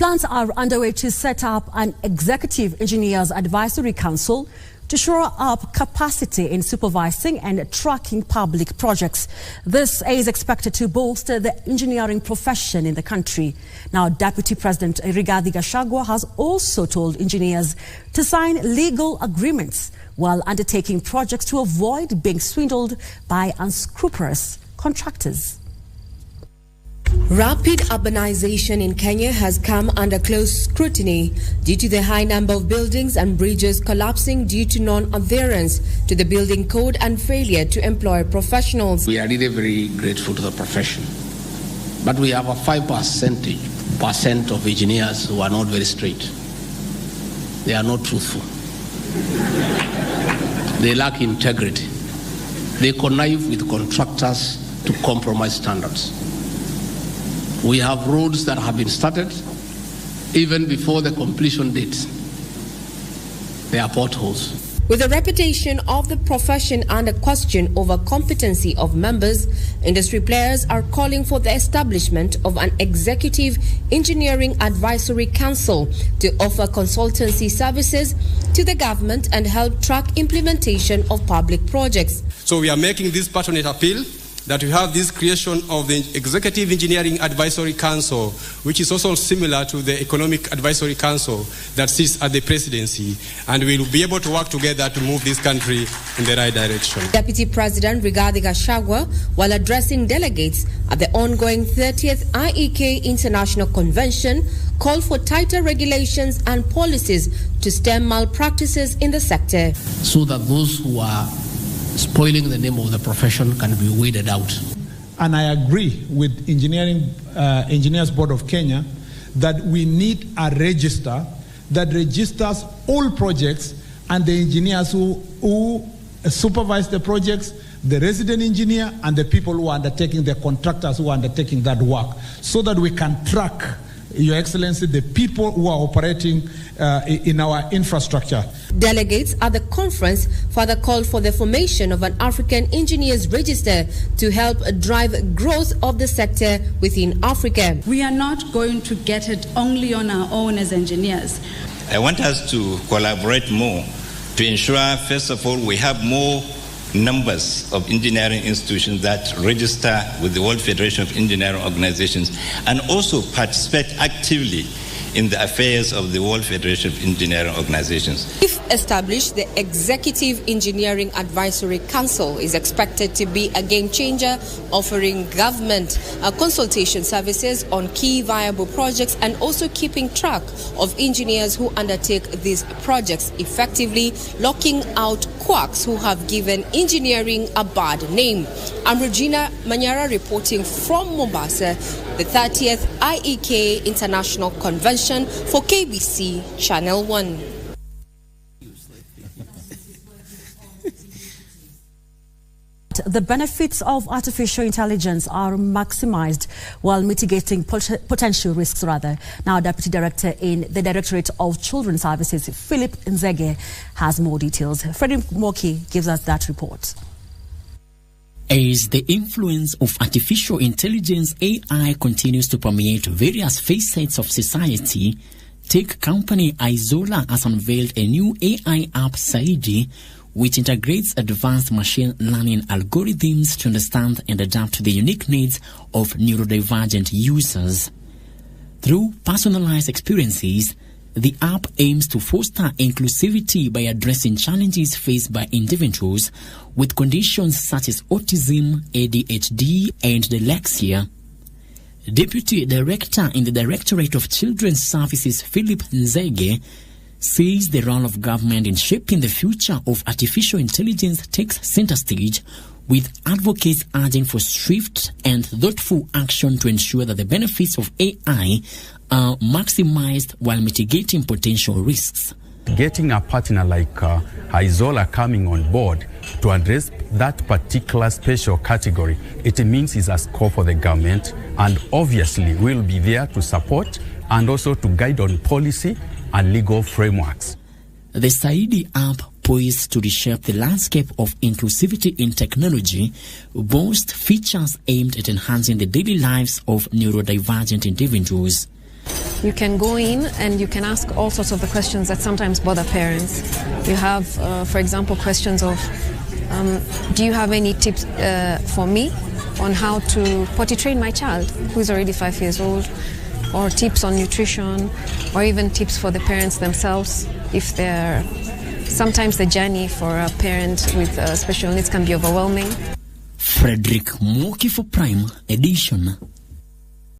Plans are underway to set up an Executive Engineers Advisory Council to shore up capacity in supervising and tracking public projects. This is expected to bolster the engineering profession in the country. Now, Deputy President Gachagua has also told engineers to sign legal agreements while undertaking projects to avoid being swindled by unscrupulous contractors. Rapid urbanization in Kenya has come under close scrutiny due to the high number of buildings and bridges collapsing due to non-adherence to the building code and failure to employ professionals. We are really very grateful to the profession, but we have a 5% of engineers who are not very straight. They are not truthful. They lack integrity. They connive with contractors to compromise standards. We have roads that have been started even before the completion date. They are potholes. With the reputation of the profession under question over competency of members, industry players are calling for the establishment of an Executive Engineering Advisory Council to offer consultancy services to the government and help track implementation of public projects. So we are making this passionate appeal that we have this creation of the Executive Engineering Advisory Council, which is also similar to the Economic Advisory Council that sits at the presidency, and we will be able to work together to move this country in the right direction. Deputy President Gachagua, while addressing delegates at the ongoing 30th IEK International Convention, called for tighter regulations and policies to stem malpractices in the sector, so that those who are spoiling the name of the profession can be weeded out. And I agree with Engineers Board of Kenya that we need a register that registers all projects and the engineers who supervise the projects, the resident engineer, and the people who are undertaking, the contractors who are undertaking that work, so that we can track, Your Excellency, the people who are operating in our infrastructure. Delegates at the conference further called for the formation of an African Engineers Register to help drive growth of the sector within Africa. We are not going to get it only on our own as engineers. I want us to collaborate more to ensure, first of all, we have more numbers of engineering institutions that register with the World Federation of Engineering Organizations and also participate actively in the affairs of the World Federation of Engineering Organizations. If established, the Executive Engineering Advisory Council is expected to be a game changer, offering government consultation services on key viable projects and also keeping track of engineers who undertake these projects effectively, locking out quacks who have given engineering a bad name. I'm Regina Manyara reporting from Mombasa, the 30th IEK International Convention for KBC Channel 1. The benefits of artificial intelligence are maximized while mitigating potential risks. Now, Deputy Director in the Directorate of Children's Services, Philip Nzege, has more details. Freddie Moki gives us that report. As the influence of artificial intelligence AI continues to permeate various facets of society, tech company Izola has unveiled a new AI app, Saidi, which integrates advanced machine learning algorithms to understand and adapt to the unique needs of neurodivergent users. Through personalized experiences, the app aims to foster inclusivity by addressing challenges faced by individuals with conditions such as autism, ADHD, and dyslexia. Deputy Director in the Directorate of Children's Services, Philip Nzege, says the role of government in shaping the future of artificial intelligence takes center stage, with advocates urging for swift and thoughtful action to ensure that the benefits of AI are maximized while mitigating potential risks. Getting a partner like Izola coming on board to address that particular special category, it means it's a scope for the government, and obviously we'll be there to support and also to guide on policy and legal frameworks. The Saidi app, poised to reshape the landscape of inclusivity in technology, boasts features aimed at enhancing the daily lives of neurodivergent individuals. You can go in and you can ask all sorts of the questions that sometimes bother parents. You have, for example, questions of, do you have any tips for me on how to potty train my child who's already 5 years old, or tips on nutrition, or even tips for the parents themselves if they're... Sometimes the journey for a parent with special needs can be overwhelming. Frederick Moki for Prime Edition.